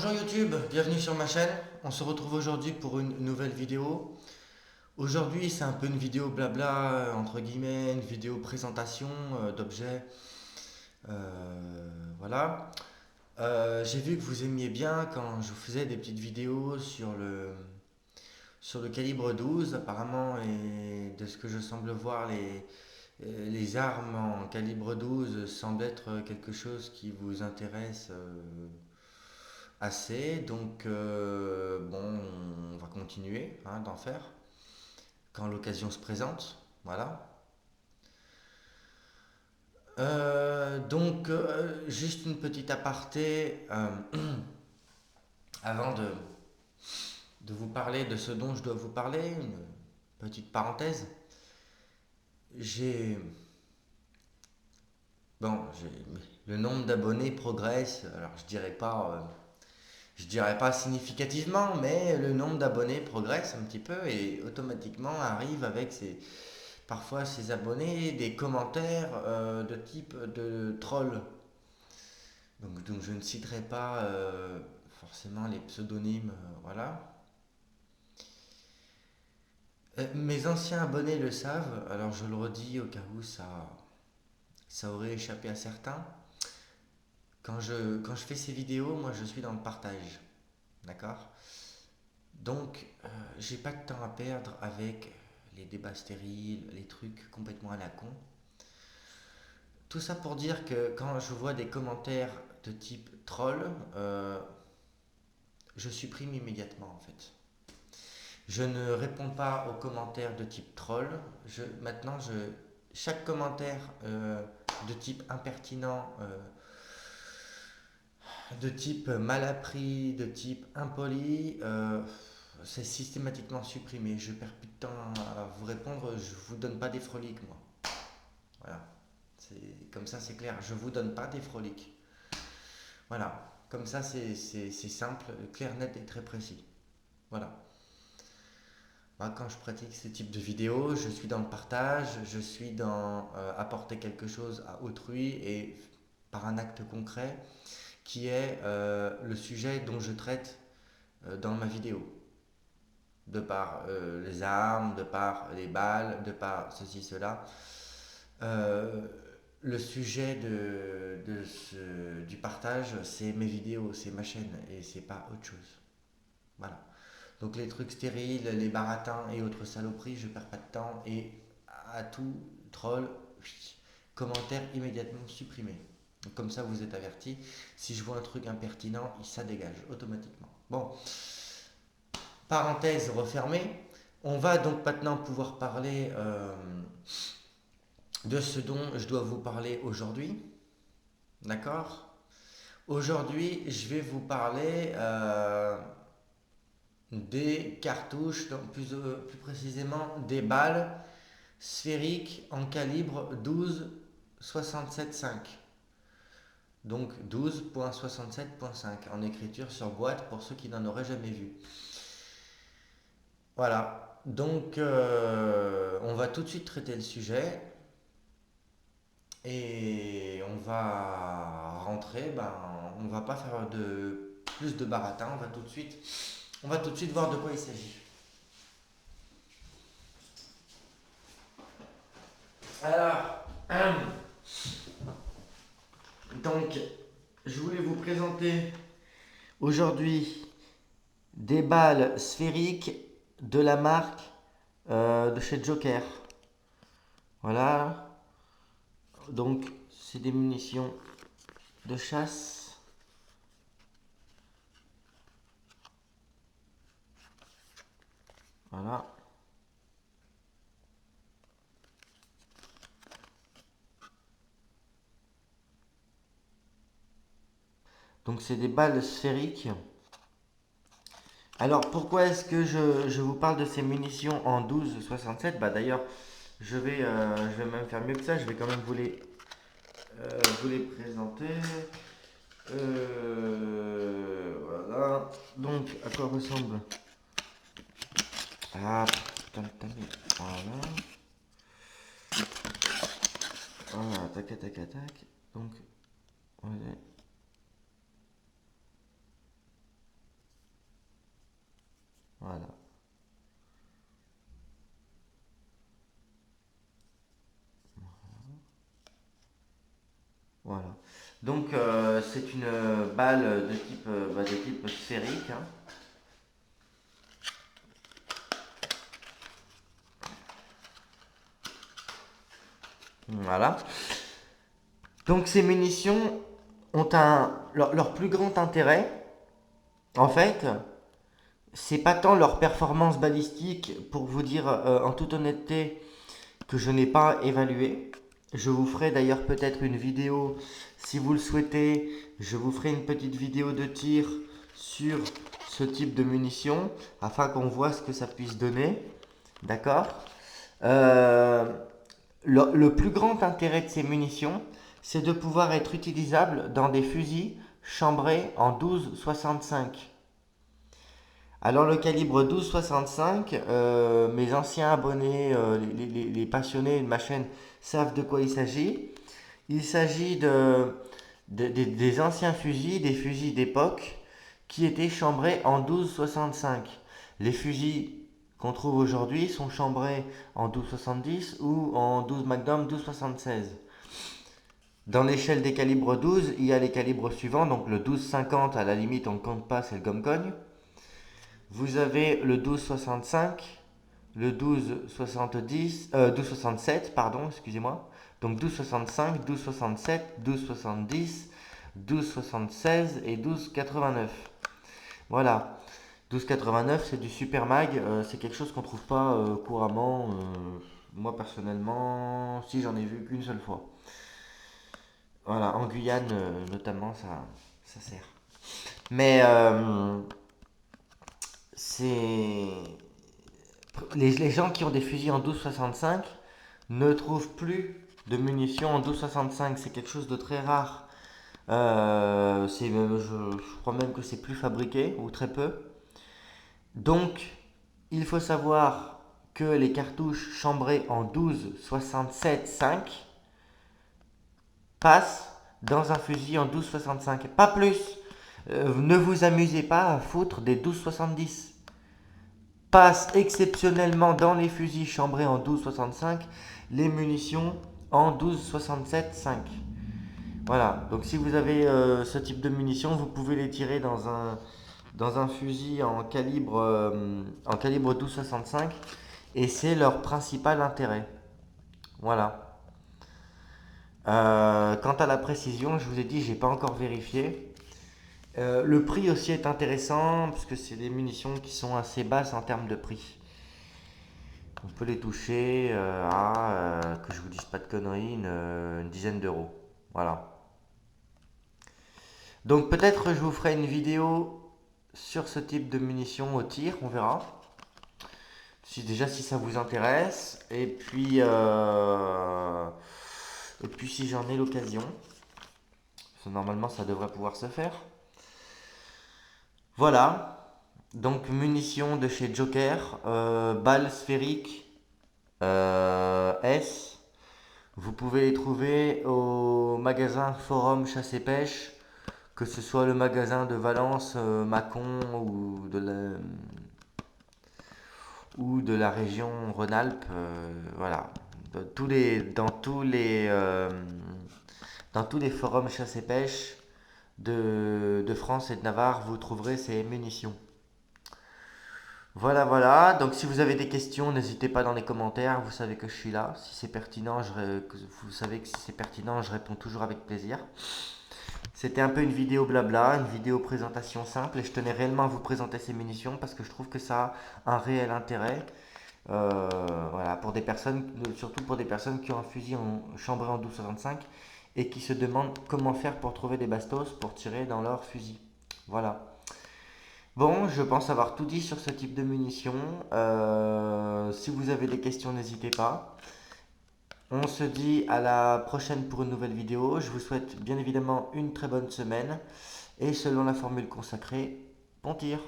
Bonjour YouTube, bienvenue sur ma chaîne. On se retrouve aujourd'hui pour une nouvelle vidéo. Aujourd'hui, c'est un peu une vidéo blabla, entre guillemets, une vidéo présentation d'objets. Voilà. J'ai vu que vous aimiez bien quand je vous faisais des petites vidéos sur le calibre 12. Apparemment, et de ce que je semble voir, les armes en calibre 12 semblent être quelque chose qui vous intéresse assez. Donc, bon, on va continuer d'en faire quand l'occasion se présente. Voilà. Juste une petite aparté avant de vous parler de ce dont je dois vous parler, une petite parenthèse. J'ai. Le nombre d'abonnés progresse. Alors, je dirais pas significativement, mais le nombre d'abonnés progresse un petit peu et automatiquement arrive avec parfois ces abonnés des commentaires de type de troll. Donc je ne citerai pas forcément les pseudonymes, voilà. Mes anciens abonnés le savent, alors je le redis au cas où ça aurait échappé à certains. Quand je fais ces vidéos, moi je suis dans le partage, d'accord? Donc j'ai pas de temps à perdre avec les débats stériles, les trucs complètement à la con. Tout ça pour dire que quand je vois des commentaires de type troll, je supprime immédiatement en fait. Je ne réponds pas aux commentaires de type troll. Maintenant, chaque commentaire de type impertinent, de type mal appris, de type impoli, c'est systématiquement supprimé. Je perds plus de temps à vous répondre. Je vous donne pas des froliques, moi. Voilà. Comme ça, c'est clair. Je vous donne pas des froliques. Voilà. Comme ça, c'est simple, clair, net et très précis. Voilà. Moi, quand je pratique ce type de vidéo, je suis dans le partage, je suis dans apporter quelque chose à autrui et par un acte concret qui est le sujet dont je traite dans ma vidéo. De par les armes, de par les balles, de par ceci, cela. Euh, le sujet du partage, c'est mes vidéos, c'est ma chaîne et c'est pas autre chose. Voilà. Donc les trucs stériles, les baratins et autres saloperies, je perds pas de temps et à tout troll, commentaire immédiatement supprimé. Donc comme ça vous êtes averti. Si je vois un truc impertinent, ça dégage automatiquement. Bon, parenthèse refermée. On va donc maintenant pouvoir parler de ce dont je dois vous parler aujourd'hui. D'accord? Aujourd'hui, je vais vous parler des cartouches, plus précisément des balles sphériques en calibre 12,67,5. Donc 12.67.5 en écriture sur boîte pour ceux qui n'en auraient jamais vu. Voilà, donc on va tout de suite traiter le sujet et on va rentrer, on va pas faire de plus de baratin, on va tout de suite voir de quoi il s'agit. Alors, donc, je voulais vous présenter aujourd'hui des balles sphériques de la marque de chez Joker. Voilà, donc c'est des munitions de chasse. Voilà. Donc c'est des balles sphériques. Alors pourquoi est-ce que je vous parle de ces munitions en 12,67? Bah d'ailleurs, je vais même faire mieux que ça, je vais quand même vous les présenter. Voilà. Donc à quoi ressemble? Ah putain, voilà. Voilà, tac tac tac. Donc, ouais. Voilà. Voilà. Donc c'est une balle de type sphérique, hein. Voilà. Donc ces munitions ont leur plus grand intérêt, en fait, c'est pas tant leur performance balistique, pour vous dire en toute honnêteté que je n'ai pas évalué. Je vous ferai d'ailleurs peut-être une vidéo, si vous le souhaitez, je vous ferai une petite vidéo de tir sur ce type de munitions, afin qu'on voit ce que ça puisse donner. D'accord. Euh, le plus grand intérêt de ces munitions, c'est de pouvoir être utilisable dans des fusils chambrés en 12,65. Alors le calibre 12,65, mes anciens abonnés, les passionnés de ma chaîne savent de quoi il s'agit. Il s'agit des anciens fusils, des fusils d'époque qui étaient chambrés en 12,65. Les fusils qu'on trouve aujourd'hui sont chambrés en 12,70 ou en 12 Magnum 12,76. Dans l'échelle des calibres 12, il y a les calibres suivants, donc le 12,50 à la limite on ne compte pas, c'est le gomme-cogne. Vous avez le 12,65, le 12,70, 12,67, pardon, excusez-moi. Donc 12,65, 12,67, 12,70, 12,76 et 12,89. Voilà. 12,89, c'est du super mag, c'est quelque chose qu'on trouve pas couramment. Moi personnellement, si j'en ai vu qu'une seule fois. Voilà, en Guyane notamment, ça sert. Mais c'est les gens qui ont des fusils en 12,65 ne trouvent plus de munitions en 12,65. C'est quelque chose de très rare. Je crois même que c'est plus fabriqué ou très peu. Donc, il faut savoir que les cartouches chambrées en 12,67,5 passent dans un fusil en 12,65. Pas plus. Ne vous amusez pas à foutre des 12,70. Passe exceptionnellement dans les fusils chambrés en 12,65 les munitions en 12,67,5. Voilà, donc si vous avez ce type de munitions, vous pouvez les tirer dans un fusil en calibre 12,65 et c'est leur principal intérêt. Voilà. Quant à la précision, je vous ai dit, j'ai pas encore vérifié. Le prix aussi est intéressant parce que c'est des munitions qui sont assez basses en termes de prix. On peut les toucher que je vous dise pas de conneries, une dizaine d'euros. Voilà. Donc peut-être je vous ferai une vidéo sur ce type de munitions au tir, on verra. Si ça vous intéresse. Et puis si j'en ai l'occasion. Normalement ça devrait pouvoir se faire. Voilà. Donc munitions de chez Joker, balles sphériques S. Vous pouvez les trouver au magasin Forum Chasse et Pêche, que ce soit le magasin de Valence, Mâcon ou de la région Rhône-Alpes. Voilà. Dans tous les, dans tous les, dans tous les forums chasse et pêche de France et de Navarre, vous trouverez ces munitions. Voilà, voilà. Donc si vous avez des questions, n'hésitez pas dans les commentaires. Vous savez que je suis là. Si c'est pertinent, vous savez que si c'est pertinent, je réponds toujours avec plaisir. C'était un peu une vidéo blabla, une vidéo présentation simple, et je tenais réellement à vous présenter ces munitions parce que je trouve que ça a un réel intérêt. Voilà, pour des personnes, surtout pour des personnes qui ont un fusil chambré en 12,65 et qui se demandent comment faire pour trouver des bastos pour tirer dans leur fusil. Voilà. Bon, je pense avoir tout dit sur ce type de munitions. Si vous avez des questions, n'hésitez pas. On se dit à la prochaine pour une nouvelle vidéo. Je vous souhaite bien évidemment une très bonne semaine. Et selon la formule consacrée, bon tir.